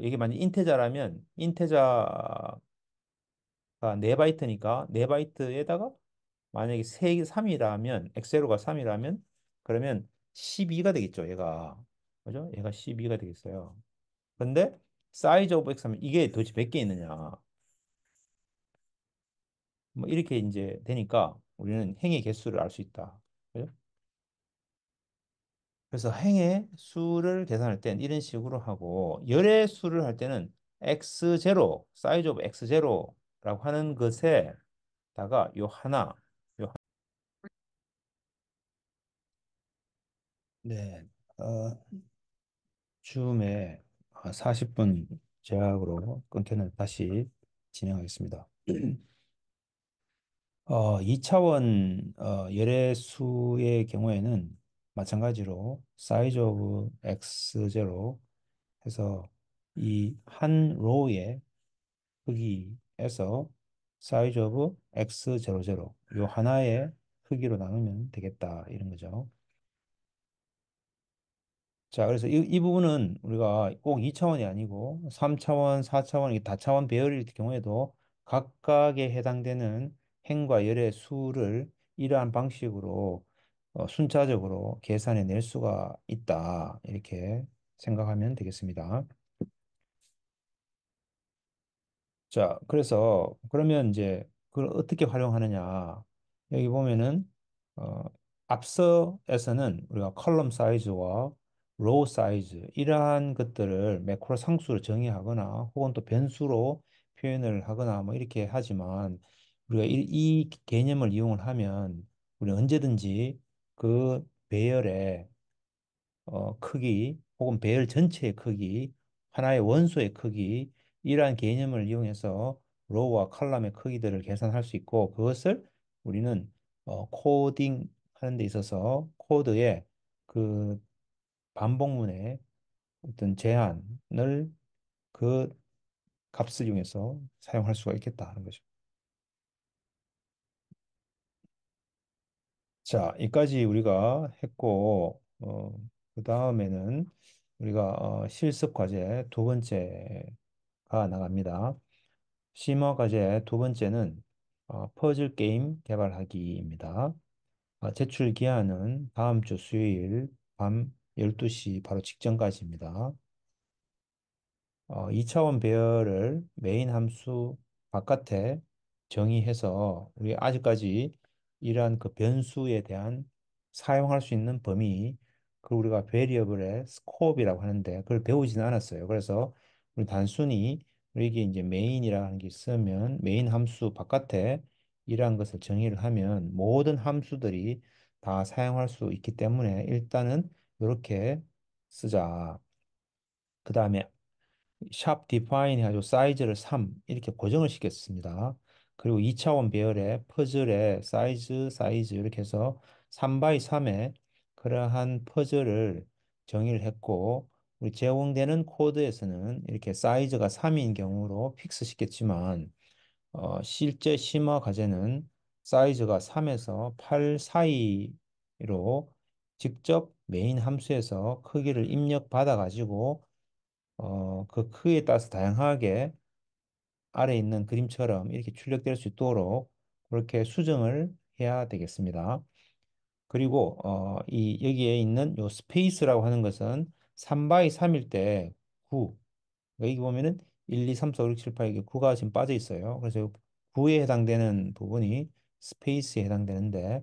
이게 만약 인테자라면 인테자가 4바이트니까 4바이트에다가 만약에 3이라면 엑세로가 3이라면 그러면 12가 되겠죠. 얘가. 그죠? 얘가 12가 되겠어요. 근데 사이즈 오브 x 하면 이게 도대체 몇 개 있느냐. 뭐 이렇게 이제 되니까 우리는 행의 개수를 알 수 있다. 그죠? 그래서 행의 수를 계산할 땐 이런 식으로 하고 열의 수를 할 때는 x0 사이즈 오브 x0라고 하는 것에다가 요 하나 요 네. 줌에 40분 제약으로 끊겨는 다시 진행하겠습니다. 2차원 열의 경우에는 마찬가지로 size of x0 해서 이 한 로우의 크기에서 size of x00 요 하나의 크기로 나누면 되겠다 이런 거죠. 자, 그래서 이 부분은 우리가 꼭 2차원이 아니고 3차원, 4차원, 이게 다차원 배열일 경우에도 각각에 해당되는 행과 열의 수를 이러한 방식으로 순차적으로 계산해 낼 수가 있다. 이렇게 생각하면 되겠습니다. 자, 그래서 그러면 이제 그걸 어떻게 활용하느냐. 여기 보면은 어, 앞서에서는 우리가 컬럼 사이즈와 로우 사이즈 이러한 것들을 매크로 상수로 정의하거나 혹은 또 변수로 표현을 하거나 뭐 이렇게 하지만 우리가 이 개념을 이용을 하면 우리 언제든지 그 배열의 크기 혹은 배열 전체의 크기, 하나의 원소의 크기, 이러한 개념을 이용해서 로우와 칼럼의 크기들을 계산할 수 있고 그것을 우리는 코딩 하는 데 있어서 코드의 그 반복문의 어떤 제한을 그 값을 이용해서 사용할 수가 있겠다 하는 거죠. 자, 여기까지 우리가 했고, 그 다음에는 우리가 실습 과제 두 번째가 나갑니다. 심화 과제 두 번째는 퍼즐 게임 개발하기입니다. 제출 기한은 다음 주 수요일 밤 12시 바로 직전까지입니다. 2차원 배열을 메인 함수 바깥에 정의해서 우리 아직까지 이러한 그 변수에 대한 사용할 수 있는 범위, 그 우리가 베리어블의 스코업이라고 하는데 그걸 배우지는 않았어요. 그래서 우리 단순히 우리에게 이제 메인이라는 게 있으면 메인 함수 바깥에 이러한 것을 정의를 하면 모든 함수들이 다 사용할 수 있기 때문에 일단은 이렇게 쓰자. 그 다음에 샵 디파인 해가지고 사이즈를 3 이렇게 고정을 시켰습니다. 그리고 2차원 배열의 퍼즐의 사이즈 이렇게 해서 3 바이 3의 그러한 퍼즐을 정의를 했고 우리 제공되는 코드에서는 이렇게 사이즈가 3인 경우로 픽스 시켰지만 실제 심화 과제는 사이즈가 3에서 8 사이로 직접 메인 함수에서 크기를 입력받아 가지고 그 크기에 따라서 다양하게 아래 있는 그림처럼 이렇게 출력될 수 있도록 그렇게 수정을 해야 되겠습니다. 그리고 여기에 있는 요 스페이스라고 하는 것은 3 바이 3일 때 9. 여기 보면은 1, 2, 3, 4, 5, 6, 7, 8 이게 9가 지금 빠져 있어요. 그래서 9에 해당되는 부분이 스페이스에 해당되는데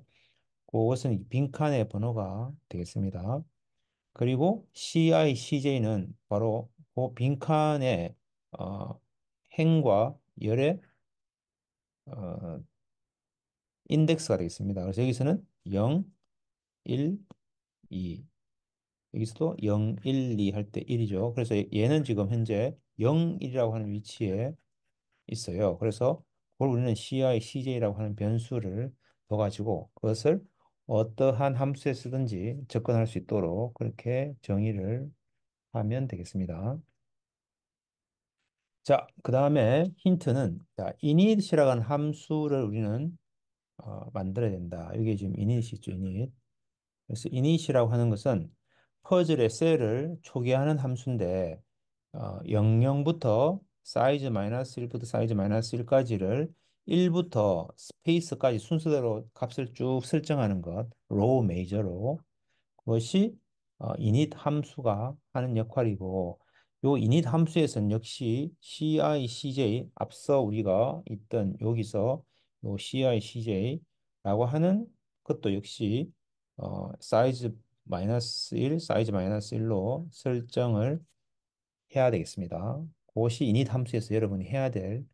그것은 이 빈칸의 번호가 되겠습니다. 그리고 CI, CJ는 바로 그 빈칸의 어, 행과 열의 어, 인덱스가 되겠습니다. 그래서 여기서는 0, 1, 2, 여기서도 0, 1, 2 할 때 1이죠. 그래서 얘는 지금 현재 0, 1이라고 하는 위치에 있어요. 그래서 그걸 우리는 CI, CJ라고 하는 변수를 둬가지고 그것을 어떠한 함수에 쓰든지 접근할 수 있도록 그렇게 정의를 하면 되겠습니다. 자, 그 다음에 힌트는 자, init이라고 하는 함수를 우리는 만들어야 된다. 이게 지금 init이죠, init. 그래서 init이라고 하는 것은 퍼즐의 셀을 초기화하는 함수인데 00부터 사이즈 마이너스 1부터 사이즈 마이너스 1까지를 1부터 스페이스까지 순서대로 값을 쭉 설정하는 것, 로우 메이저로 그것이 init 함수가 하는 역할이고 요 init 함수에서는 역시 CI, CJ 앞서 우리가 있던 여기서 요 CI, CJ라고 하는 것도 역시 사이즈 마이너스 1, 사이즈 마이너스 1로 설정을 해야 되겠습니다. 그것이 init 함수에서 여러분이 해야 될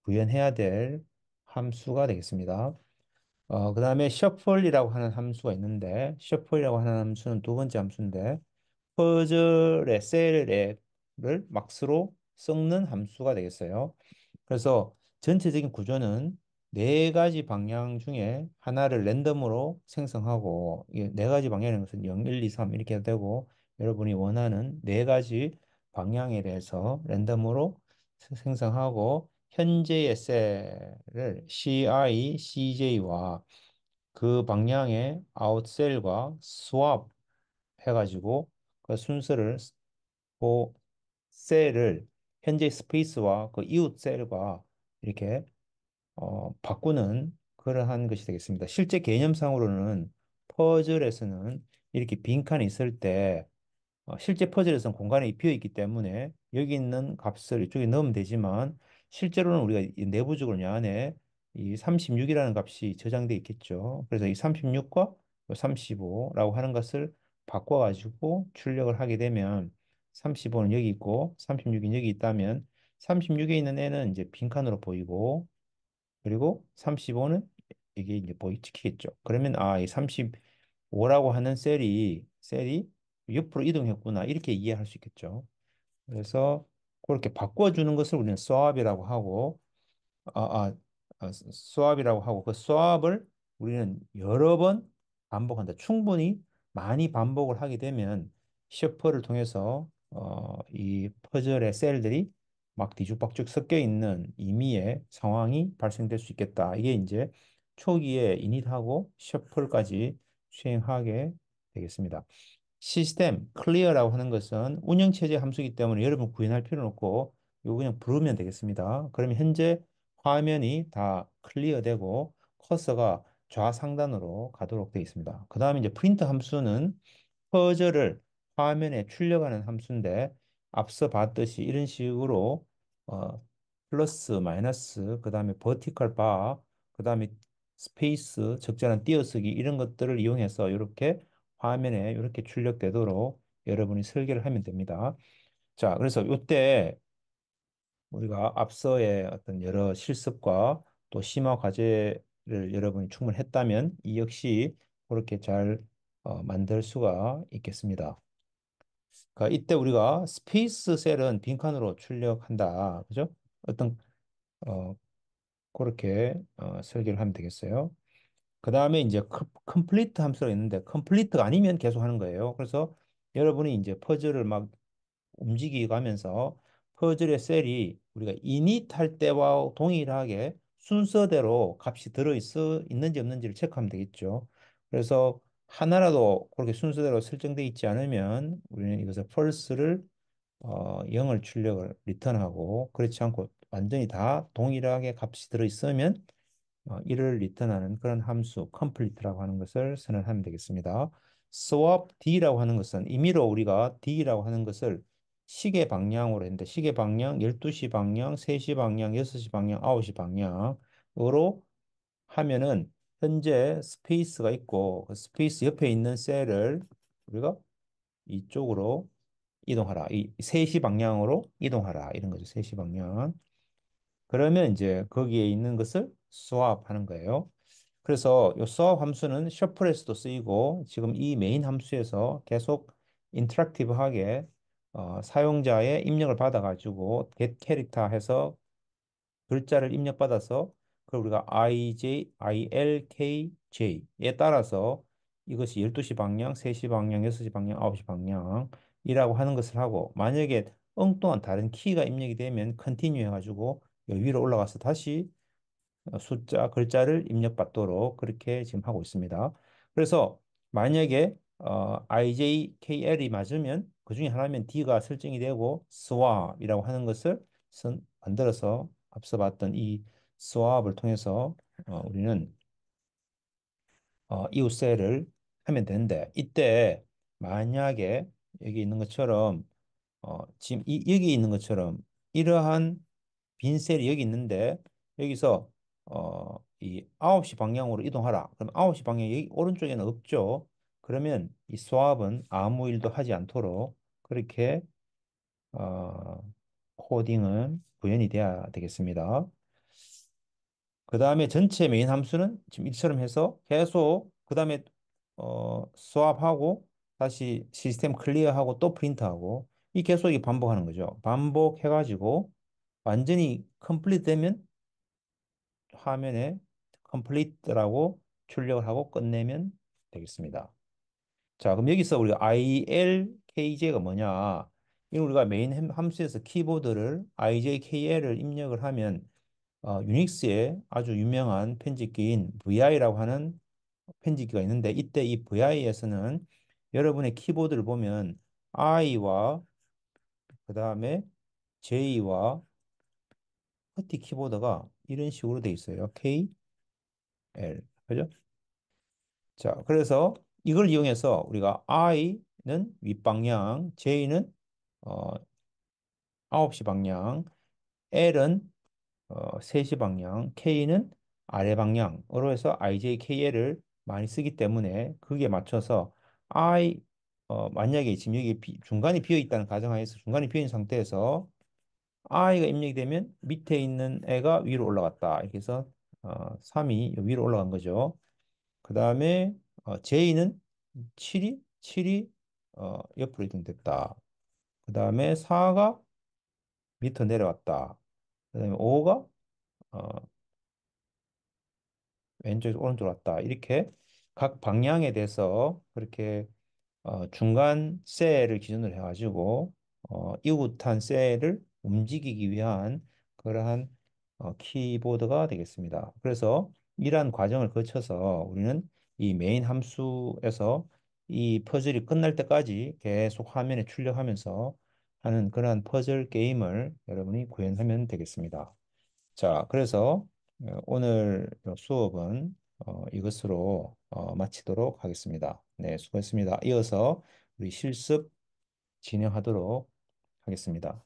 구현해야 될 함수가 되겠습니다. 그 다음에 셔플이라고 하는 함수가 있는데 셔플이라고 하는 함수는 두 번째 함수인데 퍼즐의 셀을 막스로 섞는 함수가 되겠어요. 그래서 전체적인 구조는 네 가지 방향 중에 하나를 랜덤으로 생성하고 이 네 가지 방향인 것은 0, 1, 2, 3 이렇게 되고 여러분이 원하는 네 가지 방향에 대해서 랜덤으로 생성하고 현재의 셀을 CI, CJ와 그 방향의 아웃셀과 스왑 해가지고 그 순서를 그 셀을 현재 스페이스와 그 이웃 셀과 이렇게 바꾸는 그러한 것이 되겠습니다. 실제 개념상으로는 퍼즐에서는 이렇게 빈칸이 있을 때 실제 퍼즐에서는 공간이 비어 있기 때문에 여기 있는 값을 이쪽에 넣으면 되지만 실제로는 우리가 이 내부적으로 이 안에 이 36이라는 값이 저장돼 있겠죠. 그래서 이 36과 35라고 하는 것을 바꿔가지고 출력을 하게 되면 35는 여기 있고 36이 여기 있다면 36에 있는 애는 이제 빈칸으로 보이고 그리고 35는 이게 이제 보이 찍히겠죠. 그러면 이 35라고 하는 셀이 옆으로 이동했구나 이렇게 이해할 수 있겠죠. 그래서 그렇게 바꿔주는 것을 우리는 스왑이라고 하고 아, 아, 스왑이라고 하고 그 스왑을 우리는 여러 번 반복한다. 충분히 많이 반복을 하게 되면 셔플을 통해서 이 퍼즐의 셀들이 막 뒤죽박죽 섞여 있는 임의의 상황이 발생될 수 있겠다. 이게 이제 초기에 이닛하고 셔플까지 수행하게 되겠습니다. 시스템 클리어라고 하는 것은 운영체제 함수이기 때문에 여러분 구현할 필요는 없고 이거 그냥 부르면 되겠습니다. 그러면 현재 화면이 다 클리어되고 커서가 좌상단으로 가도록 되어 있습니다. 그 다음에 이제 프린트 함수는 퍼즐을 화면에 출력하는 함수인데 앞서 봤듯이 이런 식으로 어, 플러스 마이너스 그 다음에 버티컬 바 그 다음에 스페이스 적절한 띄어쓰기 이런 것들을 이용해서 이렇게 화면에 이렇게 출력되도록 여러분이 설계를 하면 됩니다. 자, 그래서 이때 우리가 앞서의 어떤 여러 실습과 또 심화 과제를 여러분이 충분히 했다면 이 역시 그렇게 잘 만들 수가 있겠습니다. 그러니까 이때 우리가 스페이스 셀은 빈칸으로 출력한다. 그죠? 어떤 어, 그렇게 설계를 하면 되겠어요. 그 다음에 이제 컴플리트 함수가 있는데 컴플리트가 아니면 계속 하는 거예요. 그래서 여러분이 이제 퍼즐을 막 움직이 가면서 퍼즐의 셀이 우리가 이닛 할 때와 동일하게 순서대로 값이 있는지 없는지를 체크하면 되겠죠. 그래서 하나라도 그렇게 순서대로 설정되어 있지 않으면 우리는 이것을 false를 0을 출력을 리턴하고 그렇지 않고 완전히 다 동일하게 값이 들어 있으면 1을 리턴하는 그런 함수 complete라고 하는 것을 선언하면 되겠습니다. swap D라고 하는 것은 임의로 우리가 D라고 하는 것을 시계 방향으로 했는데 시계 방향 12시 방향, 3시 방향, 6시 방향, 9시 방향으로 하면은 현재 스페이스가 있고 그 스페이스 옆에 있는 셀을 우리가 이쪽으로 이동하라. 이 3시 방향으로 이동하라. 이런 거죠. 3시 방향. 그러면 이제 거기에 있는 것을 스왑하는 거예요. 그래서 이 스왑 함수는 셔플에서도 쓰이고 지금 이 메인 함수에서 계속 인터랙티브하게 사용자의 입력을 받아가지고 get 캐릭터 해서 글자를 입력받아서 그걸 우리가 IJ, ILKJ에 따라서 이것이 12시 방향, 3시 방향, 6시 방향, 9시 방향이라고 하는 것을 하고 만약에 엉뚱한 다른 키가 입력이 되면 컨티뉴 해가지고 여기 위로 올라가서 다시 글자를 입력받도록 그렇게 지금 하고 있습니다. 그래서 만약에 IJKL이 맞으면 그 중에 하나면 D가 설정이 되고 swap이라고 하는 것을 만들어서 앞서 봤던 이 swap을 통해서 우리는 이웃셀을 하면 되는데 이때 만약에 여기 있는 것처럼 지금 여기 있는 것처럼 이러한 빈 셀이 여기 있는데 여기서 이 9시 방향으로 이동하라. 그럼 9시 방향 여기 오른쪽에는 없죠. 그러면 이 수압은 아무 일도 하지 않도록 그렇게 코딩은 구현이 돼야 되겠습니다. 그 다음에 전체 메인 함수는 지금 이처럼 해서 계속 그 다음에 수압하고 다시 시스템 클리어하고 또 프린트하고 이 계속 이 반복하는 거죠. 반복해가지고 완전히 컴플리트 되면 화면에 complete라고 출력을 하고 끝내면 되겠습니다. 자, 그럼 여기서 우리가 ILKJ가 뭐냐? 이 우리가 메인 함수에서 키보드를 IJKL을 입력을 하면 유닉스의 아주 유명한 편집기인 VI라고 하는 편집기가 있는데 이때 이 VI에서는 여러분의 키보드를 보면 I와 그 다음에 J와 허티 키보드가 이런 식으로 돼 있어요. K, L. 그죠? 자, 그래서 이걸 이용해서 우리가 I는 윗방향, J는 어, 9시 방향, L은 3시 방향, K는 아래 방향으로 해서 IJKL을 많이 쓰기 때문에 그게 맞춰서 만약에 지금 여기 중간이 비어 있다는 가정하에서 중간이 비어 있는 상태에서 I가 입력이 되면 밑에 있는 애가 위로 올라갔다. 이렇게 해서 3이 위로 올라간 거죠. 그 다음에 J는 7이 옆으로 이동됐다. 그 다음에 4가 밑으로 내려왔다. 그 다음에 5가 왼쪽에서 오른쪽으로 왔다. 이렇게 각 방향에 대해서 그렇게 중간 셀을 기준으로 해가지고 이웃한 셀을 움직이기 위한 그러한 키보드가 되겠습니다. 그래서 이러한 과정을 거쳐서 우리는 이 메인 함수에서 이 퍼즐이 끝날 때까지 계속 화면에 출력하면서 하는 그러한 퍼즐 게임을 여러분이 구현하면 되겠습니다. 자, 그래서 오늘 수업은 이것으로 마치도록 하겠습니다. 네, 수고했습니다. 이어서 우리 실습 진행하도록 하겠습니다.